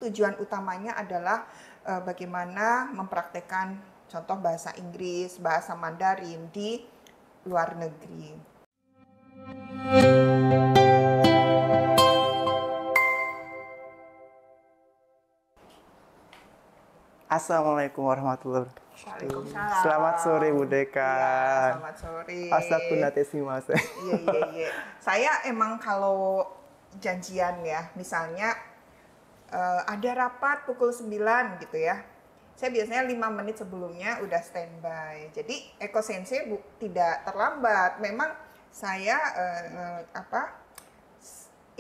tujuan utamanya adalah bagaimana mempraktekkan contoh bahasa Inggris, bahasa Mandarin di luar negeri. Assalamualaikum warahmatullahi wabarakatuh. Waalaikumsalam. Selamat sore Bu Dekan. Iya, selamat sore. Asaku natesimasu. Iya. Saya emang kalau janjian ya, misalnya ada rapat pukul 9 gitu ya. Saya biasanya 5 menit sebelumnya udah standby. Jadi Eko Sensei tidak terlambat. Memang saya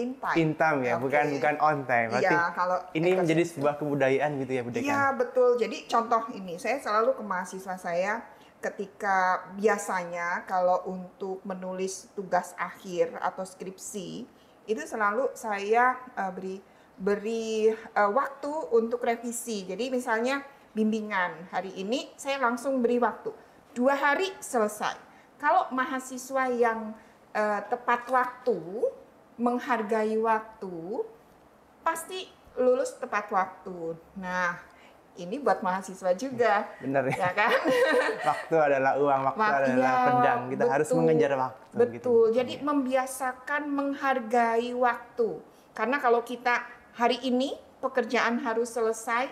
in time ya, okay. bukan on time. Berarti iya, kalau ini menjadi sebuah kebudayaan gitu ya Bu Dekan? Iya, betul. Jadi contoh ini, saya selalu ke mahasiswa saya ketika biasanya kalau untuk menulis tugas akhir atau skripsi, itu selalu saya beri waktu untuk revisi. Jadi misalnya bimbingan hari ini, saya langsung beri waktu. 2 hari selesai. Kalau mahasiswa yang tepat waktu, menghargai waktu, pasti lulus tepat waktu. Nah, ini buat mahasiswa juga. Benar ya kan? Waktu adalah uang, waktu adalah pedang. Kita harus mengejar waktu. Betul. Gitu. Jadi membiasakan menghargai waktu. Karena kalau kita hari ini pekerjaan harus selesai,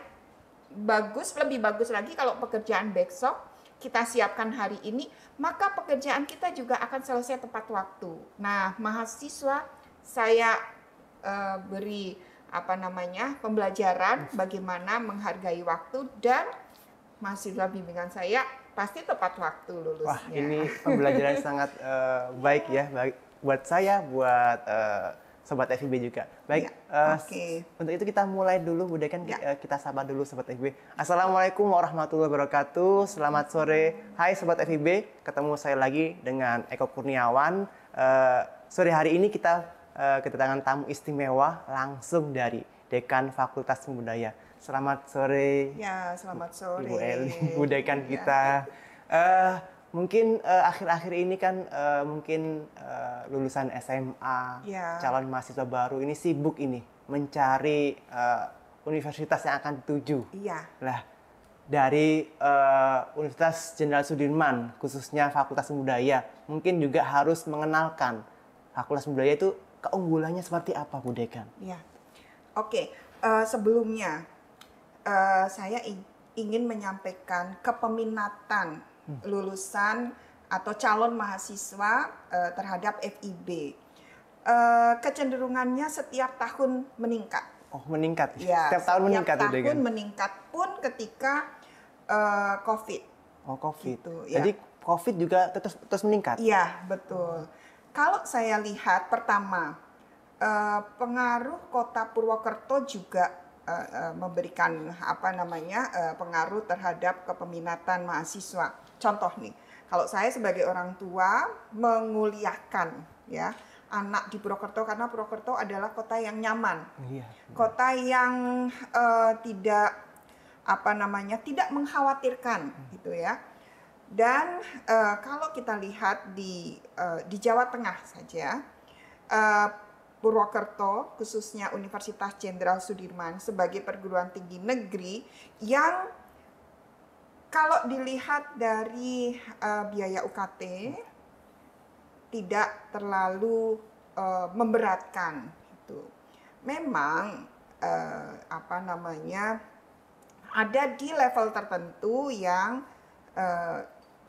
lebih bagus lagi kalau pekerjaan besok kita siapkan hari ini, maka pekerjaan kita juga akan selesai tepat waktu. Nah, mahasiswa saya beri pembelajaran bagaimana menghargai waktu, dan mahasiswa bimbingan saya pasti tepat waktu lulusnya. Wah, ini pembelajaran sangat baik ya, baik buat saya, buat Sobat FIB juga. Baik, untuk itu kita mulai dulu Bu Dekan, kita sapa dulu Sobat FIB. Assalamualaikum warahmatullahi wabarakatuh, selamat sore. Hai Sobat FIB, ketemu saya lagi dengan Eko Kurniawan. Sore hari ini kita kedatangan tamu istimewa langsung dari Dekan Fakultas Budaya. Selamat sore. Ya, selamat sore. Ibu Eli, Bu Dekan kita. Mungkin akhir-akhir ini kan mungkin lulusan SMA, calon mahasiswa baru ini sibuk ini mencari universitas yang akan dituju. Iya. Lah, dari Universitas Jenderal Sudirman, khususnya Fakultas Budaya, mungkin juga harus mengenalkan Fakultas Budaya itu keunggulannya seperti apa, Bu Dekan? Ya, oke. Sebelumnya saya ingin menyampaikan kepeminatan lulusan atau calon mahasiswa terhadap FIB. Kecenderungannya setiap tahun meningkat. Oh, meningkat? Ya, setiap tahun meningkat, setiap tahun meningkat pun ketika COVID. Oh, COVID. Gitu, ya. Jadi COVID juga terus meningkat? Iya, betul. Kalau saya lihat, pertama, pengaruh Kota Purwokerto juga memberikan pengaruh terhadap kepeminatan mahasiswa. Contoh nih, kalau saya sebagai orang tua menguliahkan ya anak di Purwokerto, karena Purwokerto adalah kota yang nyaman, kota yang tidak mengkhawatirkan gitu ya. Dan kalau kita lihat di Jawa Tengah saja, Purwokerto, khususnya Universitas Jenderal Sudirman sebagai perguruan tinggi negeri yang kalau dilihat dari biaya UKT tidak terlalu memberatkan. Gitu. Memang ada di level tertentu yang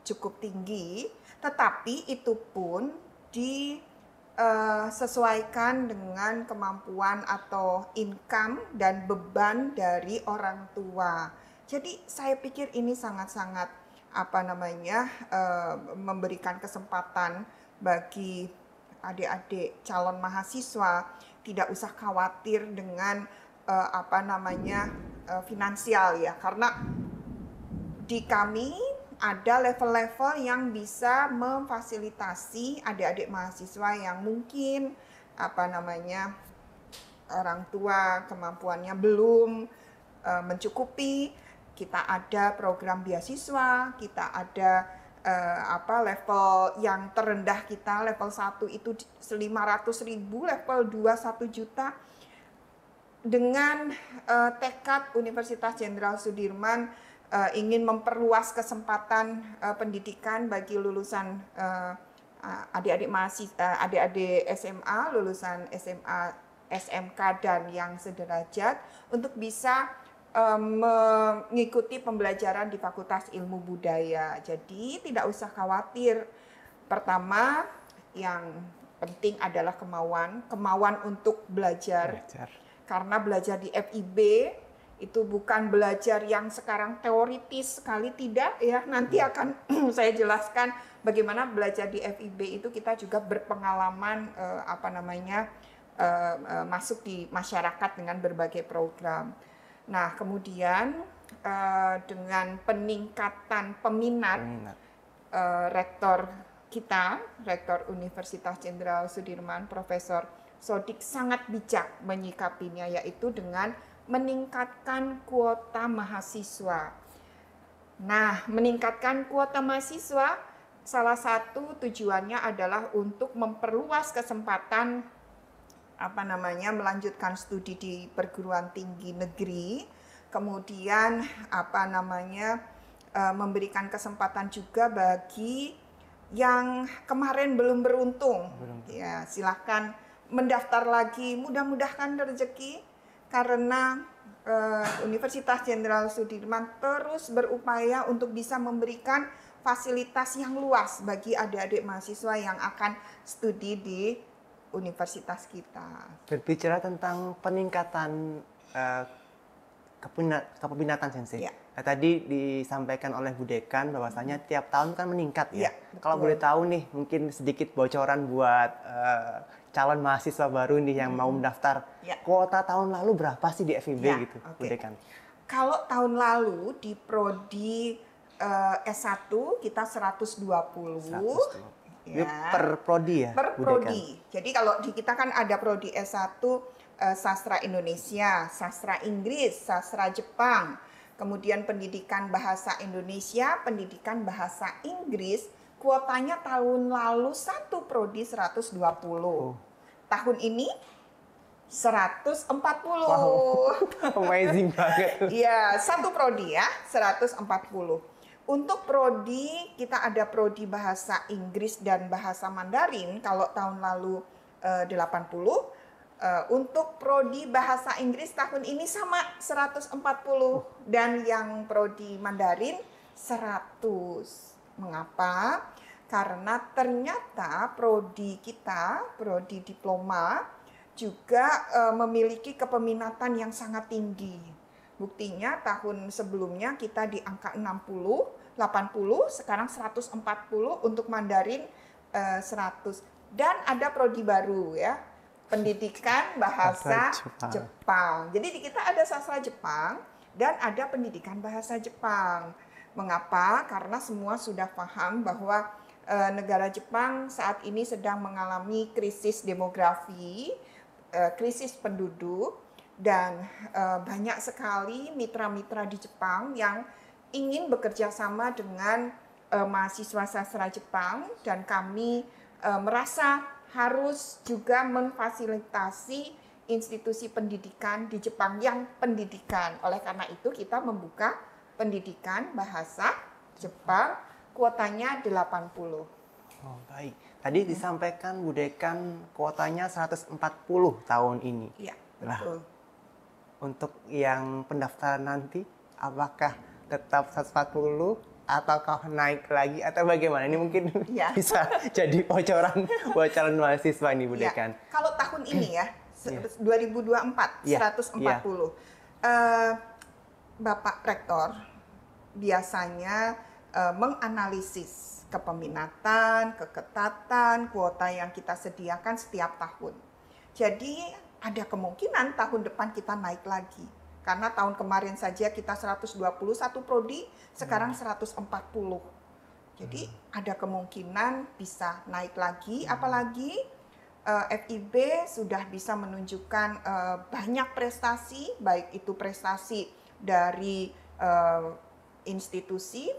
cukup tinggi, tetapi itu pun disesuaikan dengan kemampuan atau income dan beban dari orang tua. Jadi saya pikir ini sangat-sangat memberikan kesempatan bagi adik-adik calon mahasiswa tidak usah khawatir dengan finansial ya, karena di kami ada level-level yang bisa memfasilitasi adik-adik mahasiswa yang mungkin orang tua kemampuannya belum mencukupi. Kita ada program beasiswa, kita ada level yang terendah kita, level 1 itu 500.000, level 2 1 juta. dengan tekad Universitas Jenderal Sudirman ingin memperluas kesempatan pendidikan bagi lulusan adik-adik mahasiswa, adik-adik SMA, lulusan SMA, SMK dan yang sederajat untuk bisa mengikuti pembelajaran di Fakultas Ilmu Budaya. Jadi tidak usah khawatir. Pertama, yang penting adalah kemauan untuk belajar. Karena belajar di FIB itu bukan belajar yang sekarang teoritis sekali, tidak ya. Nanti akan saya jelaskan bagaimana belajar di FIB itu kita juga berpengalaman masuk di masyarakat dengan berbagai program. Nah, kemudian dengan peningkatan peminat rektor kita, Rektor Universitas Jenderal Sudirman, Profesor Sodik sangat bijak menyikapinya, yaitu dengan meningkatkan kuota mahasiswa. Nah, meningkatkan kuota mahasiswa, salah satu tujuannya adalah untuk memperluas kesempatan melanjutkan studi di perguruan tinggi negeri, kemudian memberikan kesempatan juga bagi yang kemarin belum beruntung. Ya, silakan mendaftar lagi, mudah-mudahan rezeki, karena Universitas Jenderal Sudirman terus berupaya untuk bisa memberikan fasilitas yang luas bagi adik-adik mahasiswa yang akan studi di universitas kita. Berbicara tentang peningkatan kepeminatan Sensei. Ya. Tadi disampaikan oleh Bu Dekan bahwasanya tiap tahun kan meningkat ya. Kalau boleh tahu nih, mungkin sedikit bocoran buat calon mahasiswa baru nih yang mau mendaftar. Kuota tahun lalu berapa sih di FIB gitu, Bu Dekan? Kalau tahun lalu di prodi S1 kita 120. Per prodi ya? Per prodi. Jadi kalau di kita kan ada prodi S1 sastra Indonesia, sastra Inggris, sastra Jepang, kemudian pendidikan bahasa Indonesia, pendidikan bahasa Inggris. Kuotanya tahun lalu satu prodi 120. Tahun ini 140. Wow, amazing banget. Iya, satu prodi ya, 140. Untuk prodi, kita ada prodi bahasa Inggris dan bahasa Mandarin, kalau tahun lalu 80. Untuk prodi bahasa Inggris tahun ini sama 140. Dan yang prodi Mandarin 100. Mengapa? Karena ternyata prodi kita, prodi diploma, juga memiliki kepeminatan yang sangat tinggi. Buktinya tahun sebelumnya kita di angka 60, 80, sekarang 140 untuk Mandarin 100. Dan ada prodi baru ya, pendidikan bahasa Jepang. Jadi di kita ada sastra Jepang dan ada pendidikan bahasa Jepang. Mengapa? Karena semua sudah paham bahwa negara Jepang saat ini sedang mengalami krisis demografi, krisis penduduk, dan banyak sekali mitra-mitra di Jepang yang ingin bekerja sama dengan mahasiswa sastra Jepang, dan kami merasa harus juga memfasilitasi institusi pendidikan di Jepang yang pendidikan. Oleh karena itu kita membuka pendidikan bahasa Jepang, kuotanya 80. Oh, baik. Tadi disampaikan Bu Dekan kuotanya 140 tahun ini. Iya, betul. Untuk yang pendaftaran nanti, apakah tetap 140 ataukah naik lagi atau bagaimana? Ini mungkin bisa jadi bocoran mahasiswa ini, Bu Dekan. Kalau tahun ini ya, 2024, 140. Bapak Rektor biasanya menganalisis kepeminatan, keketatan, kuota yang kita sediakan setiap tahun. Jadi ada kemungkinan tahun depan kita naik lagi. Karena tahun kemarin saja kita 121 prodi, sekarang 140. Jadi ada kemungkinan bisa naik lagi, apalagi FIB sudah bisa menunjukkan banyak prestasi, baik itu prestasi dari institusi,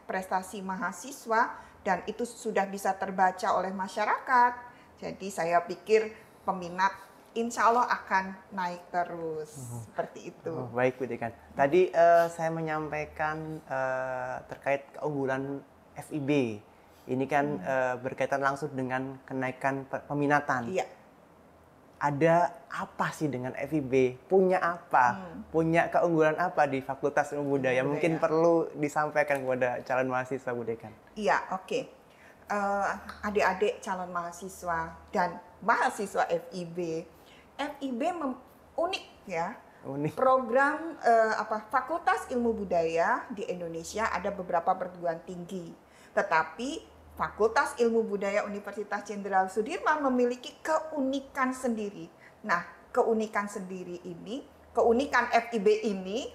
prestasi mahasiswa, dan itu sudah bisa terbaca oleh masyarakat. Jadi saya pikir peminat insya Allah akan naik terus. Seperti itu. Baik Bu Dekan. Tadi saya menyampaikan terkait keunggulan FIB. Ini kan berkaitan langsung dengan kenaikan peminatan. Iya. Ada apa sih dengan FIB? Punya apa? Punya keunggulan apa di Fakultas Ilmu Budaya? Mungkin perlu disampaikan kepada calon mahasiswa Bu Dekan. Iya, oke. Adik-adik calon mahasiswa dan mahasiswa FIB unik ya. Unik. Program Fakultas Ilmu Budaya di Indonesia ada beberapa perguruan tinggi, tetapi Fakultas Ilmu Budaya Universitas Jenderal Sudirman memiliki keunikan sendiri. Nah, keunikan FIB ini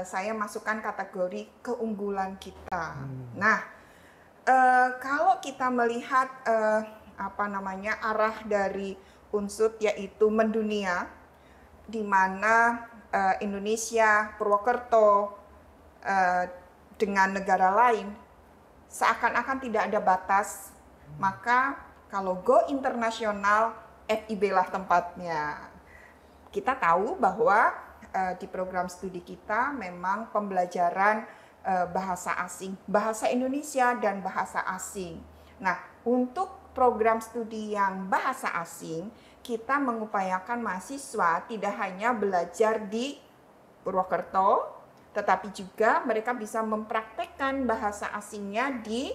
saya masukkan kategori keunggulan kita. Nah, kalau kita melihat arah dari UNSUD yaitu mendunia, di mana Indonesia, Purwokerto dengan negara lain seakan-akan tidak ada batas, maka kalau go internasional, FIB lah tempatnya. Kita tahu bahwa di program studi kita memang pembelajaran bahasa asing, bahasa Indonesia dan bahasa asing. Nah, untuk program studi yang bahasa asing, kita mengupayakan mahasiswa tidak hanya belajar di Purwokerto, tetapi juga mereka bisa mempraktekkan bahasa asingnya di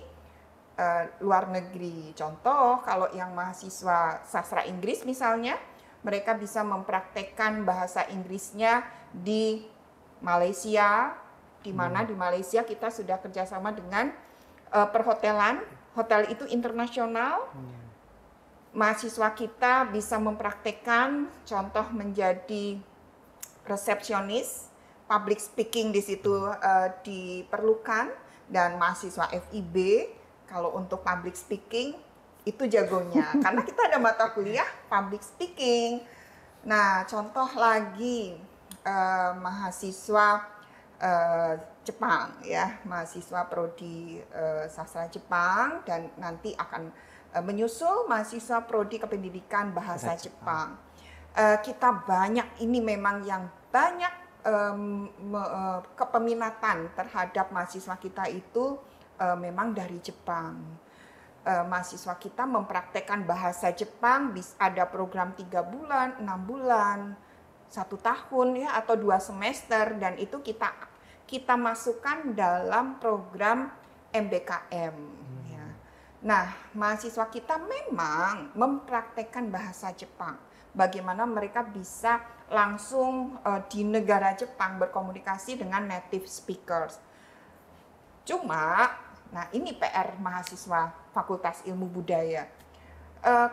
luar negeri. Contoh, kalau yang mahasiswa sastra Inggris misalnya, mereka bisa mempraktekkan bahasa Inggrisnya di Malaysia, di mana di Malaysia kita sudah kerjasama dengan perhotelan, hotel itu internasional. Mahasiswa kita bisa mempraktekkan, contoh menjadi resepsionis, public speaking di situ diperlukan, dan mahasiswa FIB kalau untuk public speaking itu jagonya karena kita ada mata kuliah public speaking. Nah, contoh lagi mahasiswa Jepang ya, mahasiswa prodi sastra Jepang, dan nanti akan menyusul mahasiswa prodi kependidikan bahasa Jepang. Kita banyak, ini memang yang banyak kepeminatan terhadap mahasiswa kita itu memang dari Jepang. Mahasiswa kita mempraktekkan bahasa Jepang, ada program 3 bulan, 6 bulan, 1 tahun ya, atau 2 semester, dan itu kita masukkan dalam program MBKM. Ya. Nah, mahasiswa kita memang mempraktekkan bahasa Jepang. Bagaimana mereka bisa langsung di negara Jepang berkomunikasi dengan native speakers. Cuma, nah ini PR mahasiswa Fakultas Ilmu Budaya.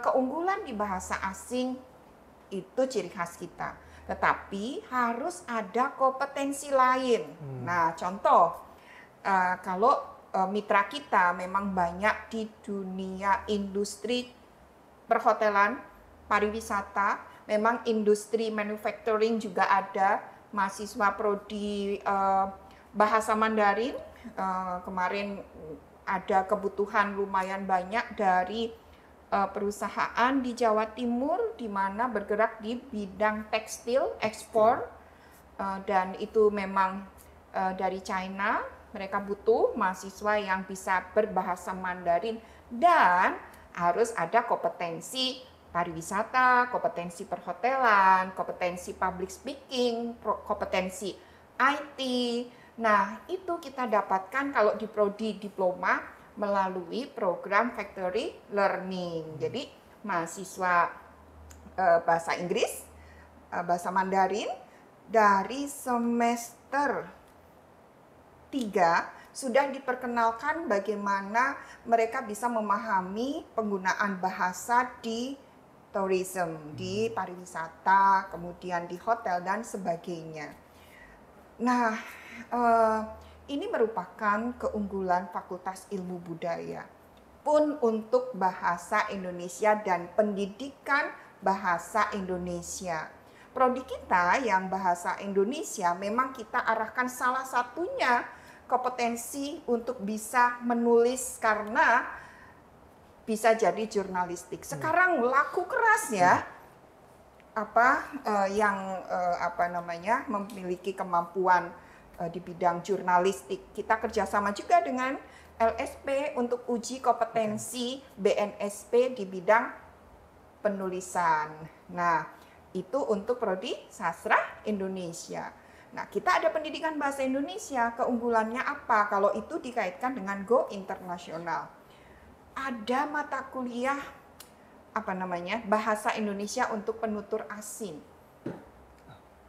Keunggulan di bahasa asing itu ciri khas kita. Tetapi harus ada kompetensi lain. Nah, contoh, kalau mitra kita memang banyak di dunia industri perhotelan, pariwisata, memang industri manufacturing juga ada, mahasiswa prodi bahasa Mandarin, kemarin ada kebutuhan lumayan banyak dari perusahaan di Jawa Timur di mana bergerak di bidang tekstil ekspor, dan itu memang dari China, mereka butuh mahasiswa yang bisa berbahasa Mandarin dan harus ada kompetensi pariwisata, kompetensi perhotelan, kompetensi public speaking, kompetensi IT. Nah, itu kita dapatkan kalau di prodi diploma melalui program Factory Learning. Jadi, mahasiswa bahasa Inggris, bahasa Mandarin, dari semester 3 sudah diperkenalkan bagaimana mereka bisa memahami penggunaan bahasa di tourism, di pariwisata, kemudian di hotel dan sebagainya. Nah, ini merupakan keunggulan Fakultas Ilmu Budaya pun untuk bahasa Indonesia dan pendidikan bahasa Indonesia. Prodi kita yang bahasa Indonesia memang kita arahkan salah satunya kompetensi untuk bisa menulis karena bisa jadi jurnalistik. Sekarang laku keras ya. memiliki kemampuan di bidang jurnalistik. Kita kerjasama juga dengan LSP untuk uji kompetensi BNSP di bidang penulisan. Nah, itu untuk prodi sastra Indonesia. Nah, kita ada pendidikan bahasa Indonesia. Keunggulannya apa? Kalau itu dikaitkan dengan Go Internasional. Ada mata kuliah bahasa Indonesia untuk penutur asing,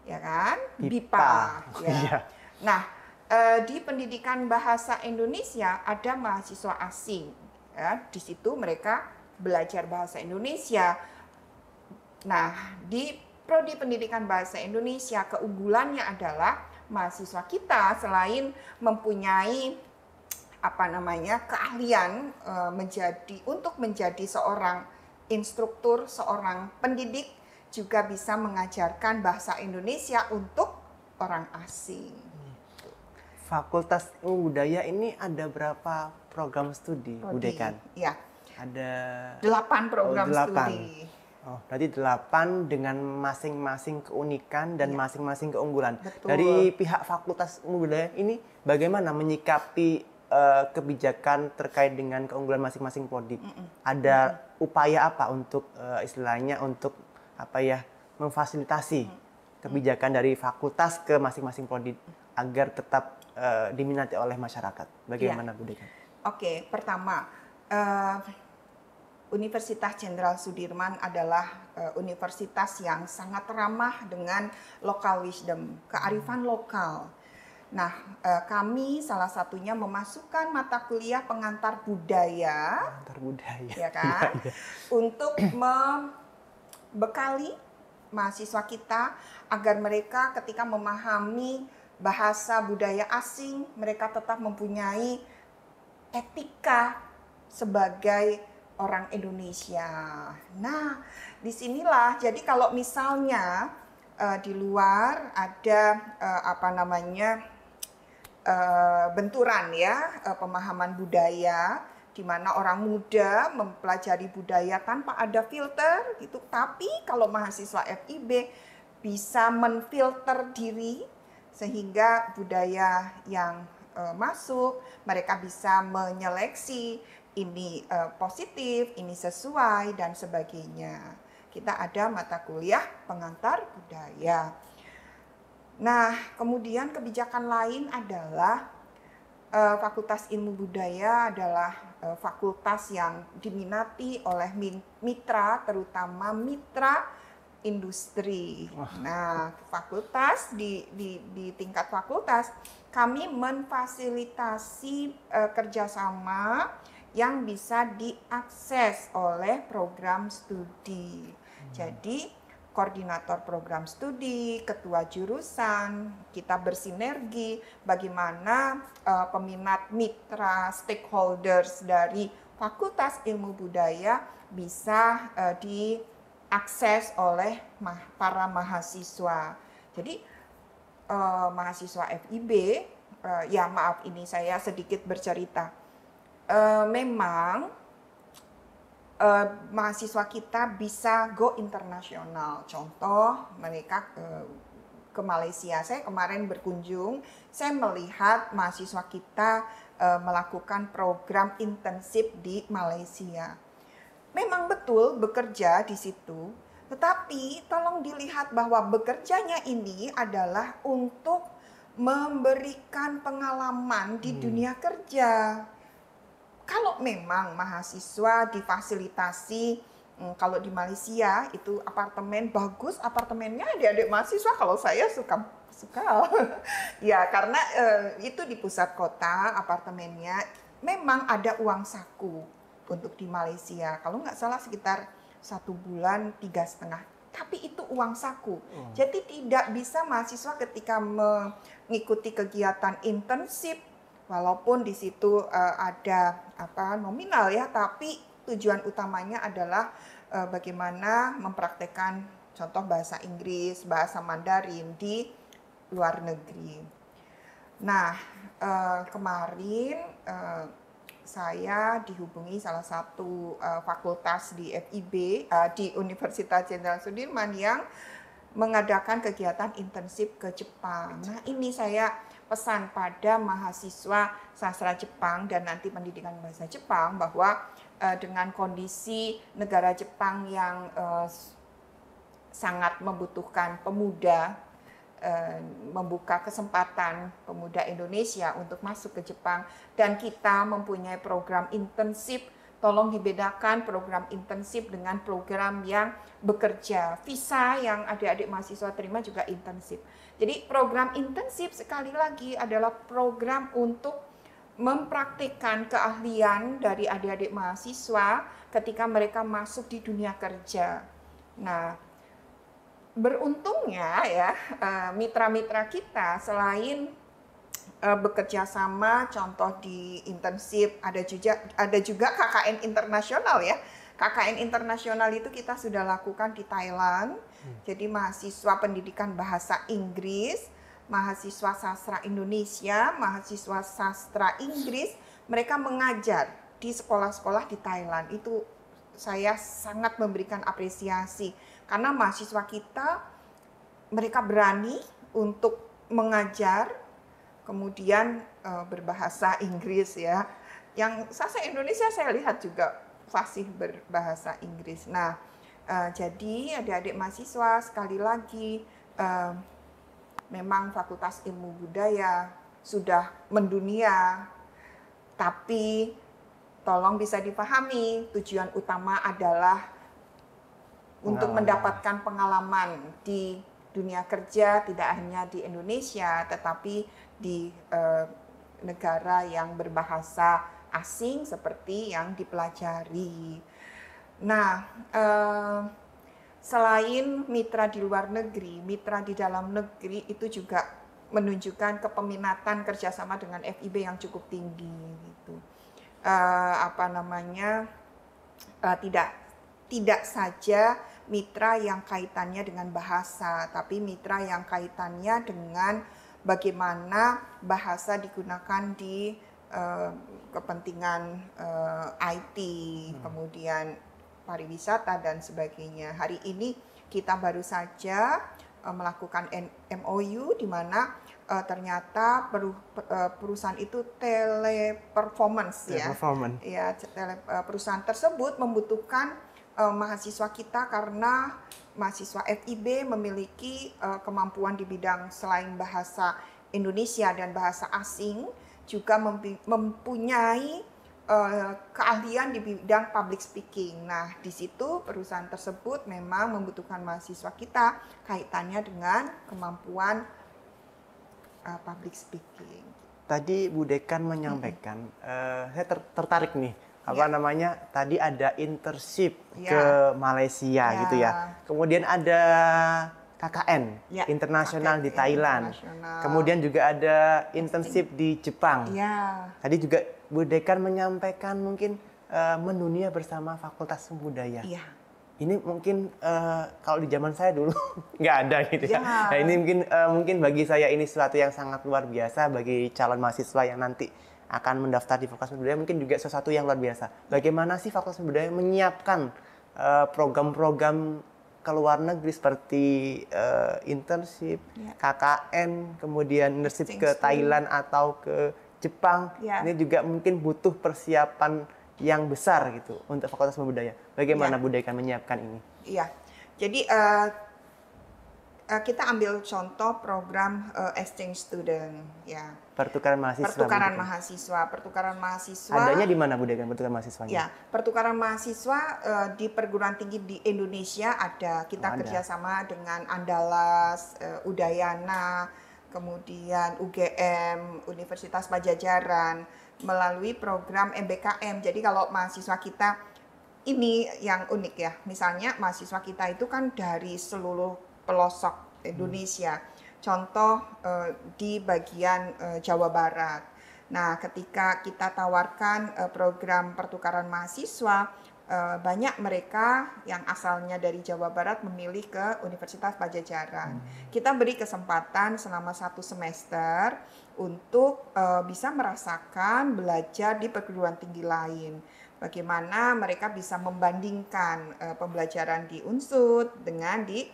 ya kan? BIPA. Ya. Nah, di pendidikan bahasa Indonesia ada mahasiswa asing. Ya, di situ mereka belajar bahasa Indonesia. Nah, di prodi pendidikan bahasa Indonesia keunggulannya adalah mahasiswa kita selain mempunyai keahlian untuk menjadi seorang instruktur, seorang pendidik, juga bisa mengajarkan bahasa Indonesia untuk orang asing. Fakultas Ilmu Budaya ini ada berapa program studi, Bu Dekan? Ya. Ada 8 program studi. Oh, berarti 8 dengan masing-masing keunikan dan masing-masing keunggulan. Betul. Dari pihak Fakultas Ilmu Budaya ini bagaimana menyikapi kebijakan terkait dengan keunggulan masing-masing prodi? Ada upaya apa untuk istilahnya untuk memfasilitasi kebijakan dari fakultas ke masing-masing prodi agar tetap diminati oleh masyarakat? Bagaimana, Bu Dekan? Oke, pertama, Universitas Jenderal Sudirman adalah universitas yang sangat ramah dengan local wisdom, kearifan lokal. Nah, kami salah satunya memasukkan mata kuliah pengantar budaya, ya kan, untuk membekali mahasiswa kita agar mereka ketika memahami bahasa budaya asing, mereka tetap mempunyai etika sebagai orang Indonesia. Nah, disinilah, jadi kalau misalnya di luar ada benturan ya, pemahaman budaya, di mana orang muda mempelajari budaya tanpa ada filter gitu. Tapi kalau mahasiswa FIB bisa menfilter diri sehingga budaya yang masuk, mereka bisa menyeleksi ini positif, ini sesuai dan sebagainya. Kita ada mata kuliah pengantar budaya. Nah, kemudian kebijakan lain adalah Fakultas Ilmu Budaya adalah fakultas yang diminati oleh mitra, terutama mitra industri. Nah, fakultas di tingkat fakultas kami memfasilitasi kerjasama yang bisa diakses oleh program studi. Jadi koordinator program studi, ketua jurusan, kita bersinergi bagaimana peminat mitra stakeholders dari Fakultas Ilmu Budaya bisa diakses oleh para mahasiswa. Jadi mahasiswa FIB, ya maaf ini saya sedikit bercerita, memang mahasiswa kita bisa go internasional. Contoh, mereka ke Malaysia. Saya kemarin berkunjung, saya melihat mahasiswa kita melakukan program intensif di Malaysia. Memang betul bekerja di situ, tetapi tolong dilihat bahwa bekerjanya ini adalah untuk memberikan pengalaman di dunia kerja. Kalau memang mahasiswa difasilitasi, kalau di Malaysia itu apartemen bagus, apartemennya adik-adik mahasiswa, kalau saya suka ya karena itu di pusat kota apartemennya, memang ada uang saku untuk di Malaysia. Kalau nggak salah sekitar 1 bulan 3,5. Tapi itu uang saku. Jadi tidak bisa mahasiswa ketika mengikuti kegiatan internship, walaupun di situ ada nominal ya, tapi tujuan utamanya adalah bagaimana mempraktekkan contoh bahasa Inggris, bahasa Mandarin di luar negeri. Nah, kemarin saya dihubungi salah satu fakultas di FIB, di Universitas Jenderal Sudirman yang mengadakan kegiatan intensif ke Jepang. Nah, ini saya pesan pada mahasiswa sastra Jepang dan nanti pendidikan bahasa Jepang bahwa dengan kondisi negara Jepang yang sangat membutuhkan pemuda, membuka kesempatan pemuda Indonesia untuk masuk ke Jepang, dan kita mempunyai program intensif. Tolong dibedakan program intensif dengan program yang bekerja. Visa yang adik-adik mahasiswa terima juga intensif. Jadi program intensif sekali lagi adalah program untuk mempraktikkan keahlian dari adik-adik mahasiswa ketika mereka masuk di dunia kerja. Nah, beruntungnya ya mitra-mitra kita selain bekerja sama, contoh di intensif, ada juga KKN internasional ya. KKN internasional itu kita sudah lakukan di Thailand. Jadi mahasiswa pendidikan bahasa Inggris, mahasiswa sastra Indonesia, mahasiswa sastra Inggris, mereka mengajar di sekolah-sekolah di Thailand. Itu saya sangat memberikan apresiasi karena mahasiswa kita, mereka berani untuk mengajar, kemudian berbahasa Inggris ya. Yang sastra Indonesia saya lihat juga fasih berbahasa Inggris. Nah, jadi adik-adik mahasiswa sekali lagi memang Fakultas Ilmu Budaya sudah mendunia, tapi tolong bisa dipahami tujuan utama adalah untuk mendapatkan pengalaman di dunia kerja, tidak hanya di Indonesia, tetapi di negara yang berbahasa asing seperti yang dipelajari. Nah, selain mitra di luar negeri, mitra di dalam negeri itu juga menunjukkan kepeminatan kerjasama dengan FIB yang cukup tinggi. Gitu. Tidak saja mitra yang kaitannya dengan bahasa, tapi mitra yang kaitannya dengan bagaimana bahasa digunakan di kepentingan IT, kemudian pariwisata dan sebagainya. Hari ini kita baru saja melakukan MOU di mana ternyata perusahaan itu teleperformance ya. Perusahaan tersebut membutuhkan mahasiswa kita karena mahasiswa FIB memiliki kemampuan di bidang selain bahasa Indonesia dan bahasa asing, juga mempunyai keahlian di bidang public speaking. Nah, di situ perusahaan tersebut memang membutuhkan mahasiswa kita kaitannya dengan kemampuan public speaking. Tadi Bu Dekan menyampaikan, saya tertarik nih, tadi ada internship ke Malaysia gitu ya. Kemudian ada KKN internasional di Thailand. Kemudian juga ada internship di Jepang. Tadi juga Bu Dekan menyampaikan mungkin mendunia bersama Fakultas Budaya. Ini mungkin kalau di zaman saya dulu nggak ada gitu ya. Nah, ini mungkin bagi saya ini sesuatu yang sangat luar biasa bagi calon mahasiswa yang nanti akan mendaftar di Fakultas Budaya, mungkin juga sesuatu yang luar biasa. Bagaimana sih Fakultas Budaya menyiapkan program-program ke luar negeri seperti internship, KKN, kemudian internship ke Thailand atau ke Jepang. Ini juga mungkin butuh persiapan yang besar gitu untuk Fakultas Budaya. Bagaimana Bu Dekan menyiapkan ini? Jadi kita ambil contoh program exchange student ya. Pertukaran mahasiswa. Pertukaran mahasiswa. Adanya di mana Bu Dekan pertukaran mahasiswanya? Pertukaran mahasiswa di perguruan tinggi di Indonesia ada. Kita kerjasama dengan Andalas, Udayana, kemudian UGM, Universitas Padjadjaran melalui program MBKM. Jadi kalau mahasiswa kita ini yang unik ya. Misalnya mahasiswa kita itu kan dari seluruh pelosok Indonesia. Contoh di bagian Jawa Barat. Nah, ketika kita tawarkan program pertukaran mahasiswa, banyak mereka yang asalnya dari Jawa Barat memilih ke Universitas Padjadjaran. Kita beri kesempatan selama 1 semester untuk bisa merasakan belajar di perguruan tinggi lain. Bagaimana mereka bisa membandingkan pembelajaran di UNSUD dengan di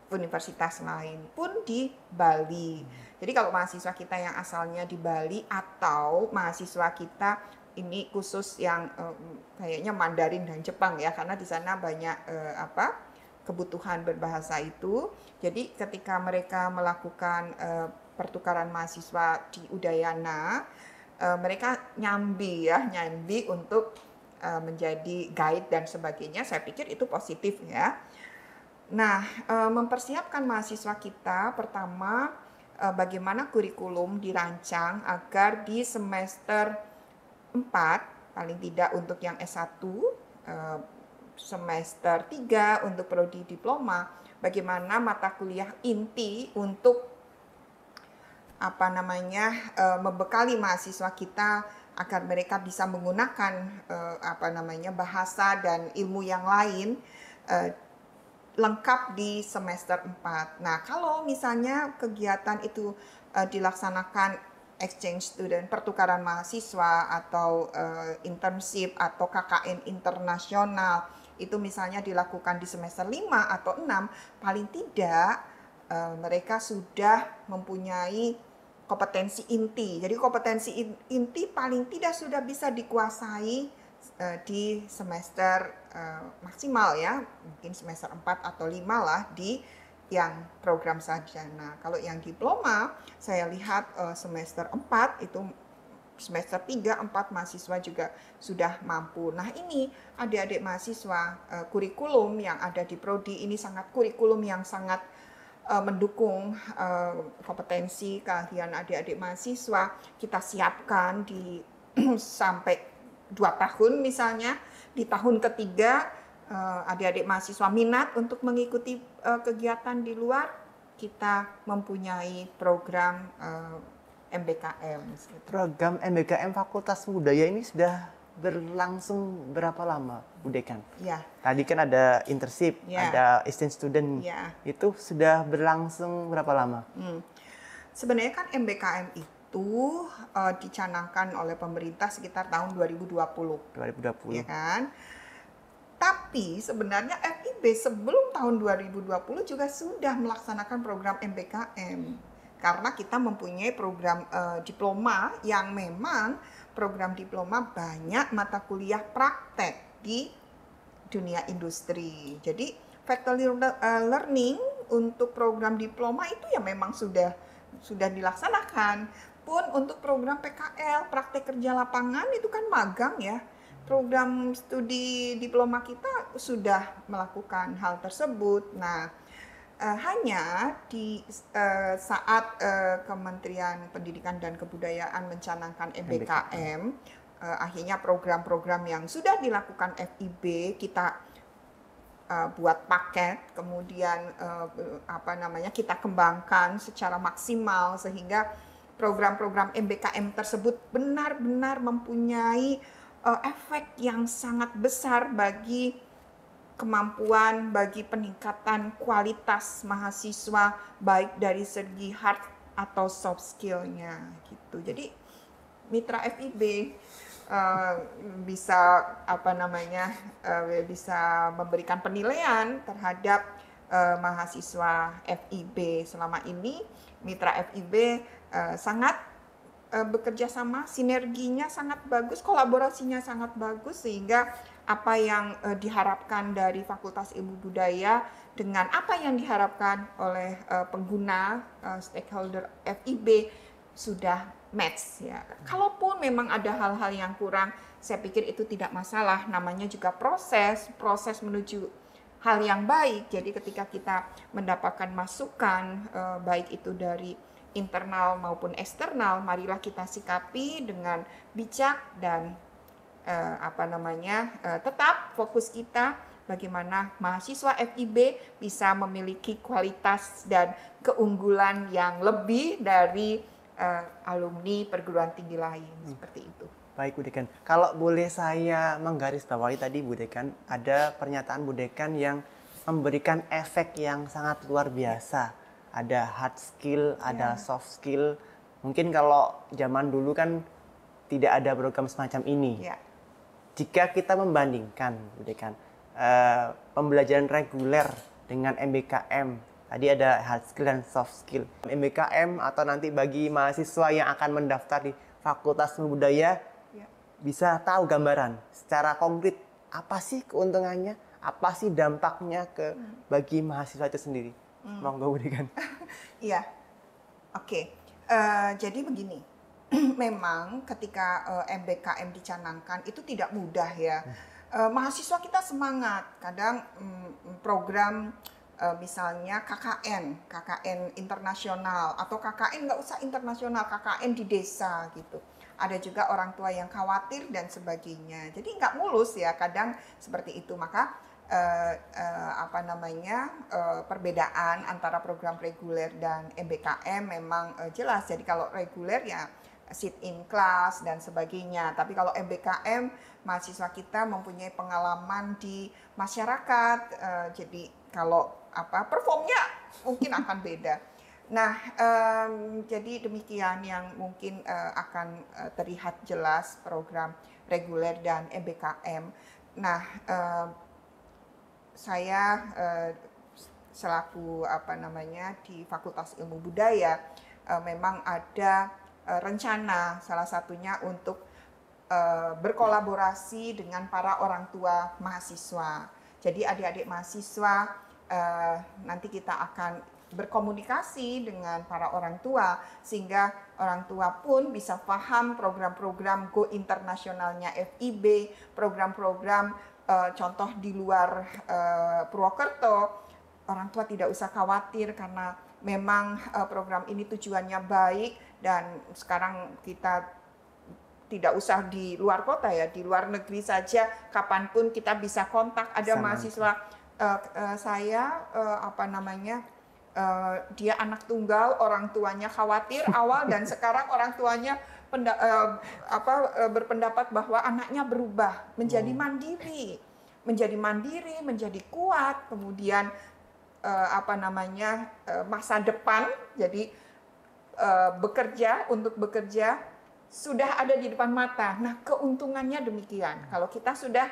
universitas lain pun di Bali. Jadi kalau mahasiswa kita yang asalnya di Bali atau mahasiswa kita ini khusus yang kayaknya Mandarin dan Jepang ya, karena di sana banyak kebutuhan berbahasa itu. Jadi ketika mereka melakukan pertukaran mahasiswa di Udayana, mereka nyambi untuk menjadi guide dan sebagainya. Saya pikir itu positif ya. Nah, mempersiapkan mahasiswa kita pertama bagaimana kurikulum dirancang agar di semester 4 paling tidak untuk yang S1, semester 3 untuk prodi diploma, bagaimana mata kuliah inti untuk membekali mahasiswa kita agar mereka bisa menggunakan bahasa dan ilmu yang lain lengkap di semester 4. Nah, kalau misalnya kegiatan itu dilaksanakan exchange student, pertukaran mahasiswa atau internship atau KKN internasional, itu misalnya dilakukan di semester 5 atau 6, paling tidak mereka sudah mempunyai kompetensi inti. Jadi kompetensi inti paling tidak sudah bisa dikuasai di semester maksimal ya, mungkin semester 4 atau 5 lah di yang program sarjana. Kalau yang diploma, saya lihat semester 4 itu semester 3, 4 mahasiswa juga sudah mampu. Nah ini adik-adik mahasiswa, kurikulum yang ada di prodi ini kurikulum yang sangat mendukung kompetensi keahlian adik-adik mahasiswa. Kita siapkan di sampai 2 tahun misalnya, di tahun ketiga adik-adik mahasiswa minat untuk mengikuti kegiatan di luar, kita mempunyai program MBKM. Program MBKM Fakultas Budaya ini sudah berlangsung berapa lama, Bu Dekan? Ya. Tadi kan ada internship, ya. Ada exchange student, ya. Itu sudah berlangsung berapa lama? Sebenarnya kan MBKM itu dicanangkan oleh pemerintah sekitar tahun 2020. 2020. Ya kan? Tapi sebenarnya FIB sebelum tahun 2020 juga sudah melaksanakan program MBKM. Karena kita mempunyai program diploma yang memang program diploma banyak mata kuliah praktek di dunia industri. Jadi faculty learning untuk program diploma itu ya memang sudah dilaksanakan. Pun untuk program PKL, praktek kerja lapangan itu kan magang ya. Program studi diploma kita sudah melakukan hal tersebut. Nah, hanya di saat Kementerian Pendidikan dan Kebudayaan mencanangkan MBKM, akhirnya program-program yang sudah dilakukan FIB kita buat paket, kemudian kita kembangkan secara maksimal sehingga program-program MBKM tersebut benar-benar mempunyai efek yang sangat besar bagi kemampuan, bagi peningkatan kualitas mahasiswa baik dari segi hard atau soft skill-nya gitu. Jadi mitra FIB bisa bisa memberikan penilaian terhadap mahasiswa FIB. Selama ini mitra FIB sangat bekerja sama, sinerginya sangat bagus, kolaborasinya sangat bagus, sehingga apa yang diharapkan dari Fakultas Ilmu Budaya dengan apa yang diharapkan oleh pengguna stakeholder FIB sudah match ya. Kalaupun memang ada hal-hal yang kurang, saya pikir itu tidak masalah, namanya juga proses menuju hal yang baik. Jadi ketika kita mendapatkan masukan baik itu dari internal maupun eksternal, marilah kita sikapi dengan bijak dan tetap fokus kita bagaimana mahasiswa FIB bisa memiliki kualitas dan keunggulan yang lebih dari alumni perguruan tinggi lain, seperti itu. Baik Bu Dekan, kalau boleh saya menggarisbawahi tadi Bu Dekan, ada pernyataan Bu Dekan yang memberikan efek yang sangat luar biasa. Ada hard skill, ada soft skill. Mungkin kalau zaman dulu kan tidak ada program semacam ini. Jika kita membandingkan Bu Dekan, pembelajaran reguler dengan MBKM, tadi ada hard skill dan soft skill. MBKM atau nanti bagi mahasiswa yang akan mendaftar di Fakultas Ilmu Budaya, bisa tahu gambaran secara konkret apa sih keuntungannya, apa sih dampaknya bagi mahasiswa itu sendiri. Monggo Bu Dekan. Iya, oke. Jadi begini, memang ketika MBKM dicanangkan itu tidak mudah ya. Mahasiswa kita semangat, kadang program misalnya KKN internasional atau KKN nggak usah internasional, KKN di desa gitu. Ada juga orang tua yang khawatir dan sebagainya. Jadi nggak mulus ya, kadang seperti itu. Maka perbedaan antara program reguler dan MBKM memang jelas. Jadi kalau reguler ya sit in class dan sebagainya. Tapi kalau MBKM mahasiswa kita mempunyai pengalaman di masyarakat. Jadi kalau performnya mungkin akan beda. Nah, jadi demikian yang mungkin akan terlihat jelas program reguler dan MBKM. Nah, saya selaku di Fakultas Ilmu Budaya memang ada rencana salah satunya untuk berkolaborasi dengan para orang tua mahasiswa. Jadi adik-adik mahasiswa nanti kita akan berkomunikasi dengan para orang tua sehingga orang tua pun bisa paham program-program go internasionalnya FIB, program-program contoh di luar Purwokerto. Orang tua tidak usah khawatir karena memang program ini tujuannya baik dan sekarang kita tidak usah di luar kota ya, di luar negeri saja kapanpun kita bisa kontak. Ada mahasiswa saya dia anak tunggal, orang tuanya khawatir awal dan sekarang orang tuanya berpendapat bahwa anaknya berubah menjadi mandiri, menjadi kuat, kemudian masa depan, jadi bekerja sudah ada di depan mata. Nah, keuntungannya demikian. Kalau kita sudah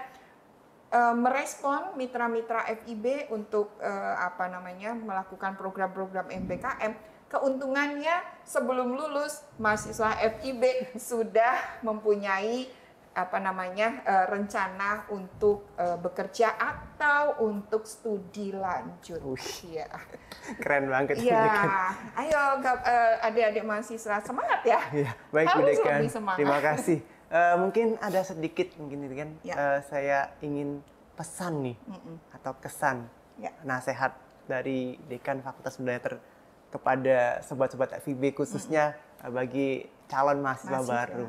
merespon mitra-mitra FIB untuk melakukan program-program MBKM, keuntungannya sebelum lulus mahasiswa FIB sudah mempunyai rencana untuk bekerja atau untuk studi lanjut. Ya. Keren banget. Ya, ayo adik-adik mahasiswa semangat ya. Ya, baik Bu Dekan. Terima kasih. Mungkin ada sedikit saya ingin pesan nih atau kesan nasihat dari Dekan Fakultas Budaya kepada sobat-sobat FIB khususnya bagi calon mahasiswa baru.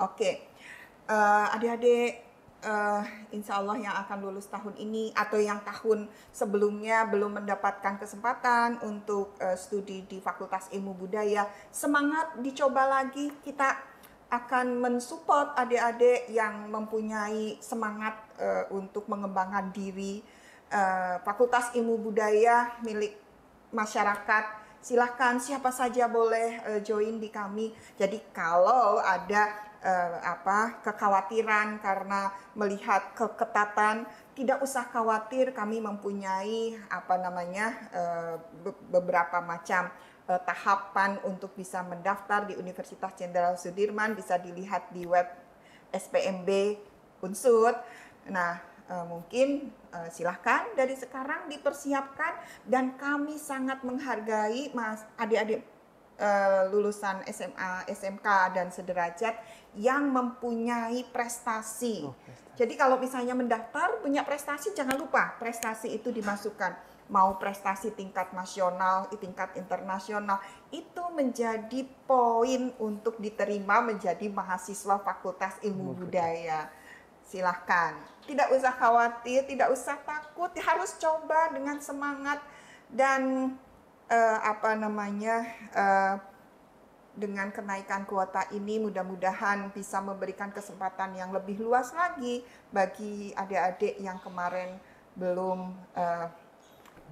Oke. Adik-adik insya Allah yang akan lulus tahun ini atau yang tahun sebelumnya belum mendapatkan kesempatan untuk studi di Fakultas Ilmu Budaya, semangat, dicoba lagi. Kita akan mensupport adik-adik yang mempunyai semangat untuk mengembangkan diri. Fakultas Ilmu Budaya milik masyarakat. Silahkan siapa saja boleh join di kami. Jadi kalau ada kekhawatiran karena melihat keketatan, tidak usah khawatir, kami mempunyai beberapa macam tahapan untuk bisa mendaftar di Universitas Jenderal Sudirman, bisa dilihat di web SPMB Unsur. Nah, mungkin silahkan dari sekarang dipersiapkan, dan kami sangat menghargai adik-adik lulusan SMA, SMK dan sederajat yang mempunyai prestasi. Jadi kalau misalnya mendaftar punya prestasi, jangan lupa prestasi itu dimasukkan. Mau prestasi tingkat nasional, tingkat internasional, itu menjadi poin untuk diterima menjadi mahasiswa Fakultas Ilmu Budaya. Silahkan, tidak usah khawatir, tidak usah takut, harus coba dengan dengan kenaikan kuota ini mudah-mudahan bisa memberikan kesempatan yang lebih luas lagi bagi adik-adik yang kemarin belum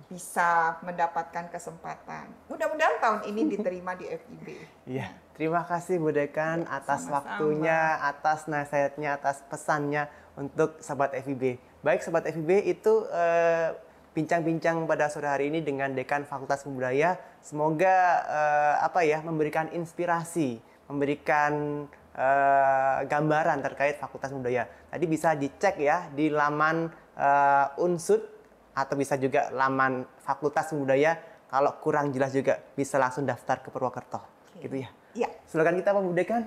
bisa mendapatkan kesempatan. Mudah-mudahan tahun ini diterima di FIB. Iya, terima kasih Bu Dekan atas waktunya, atas nasihatnya, atas pesannya untuk Sobat FIB. Baik Sobat FIB, itu bincang-bincang pada sore hari ini dengan Dekan Fakultas Budaya. Semoga memberikan inspirasi, memberikan gambaran terkait Fakultas Budaya. Tadi bisa dicek ya di laman Unsud atau bisa juga laman Fakultas Budaya. Kalau kurang jelas juga bisa langsung daftar ke Purwokerto, gitu ya. Iya. Slogan kita apa Bu Dekan?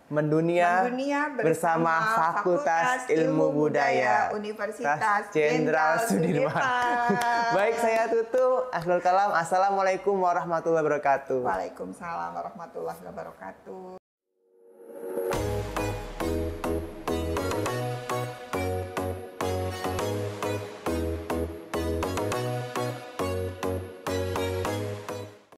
Mendunia bersama Fakultas Ilmu Budaya Universitas Jenderal Sudirman. Baik, saya tutup. Akhirul kalam. Assalamualaikum warahmatullahi wabarakatuh. Waalaikumsalam warahmatullahi wabarakatuh.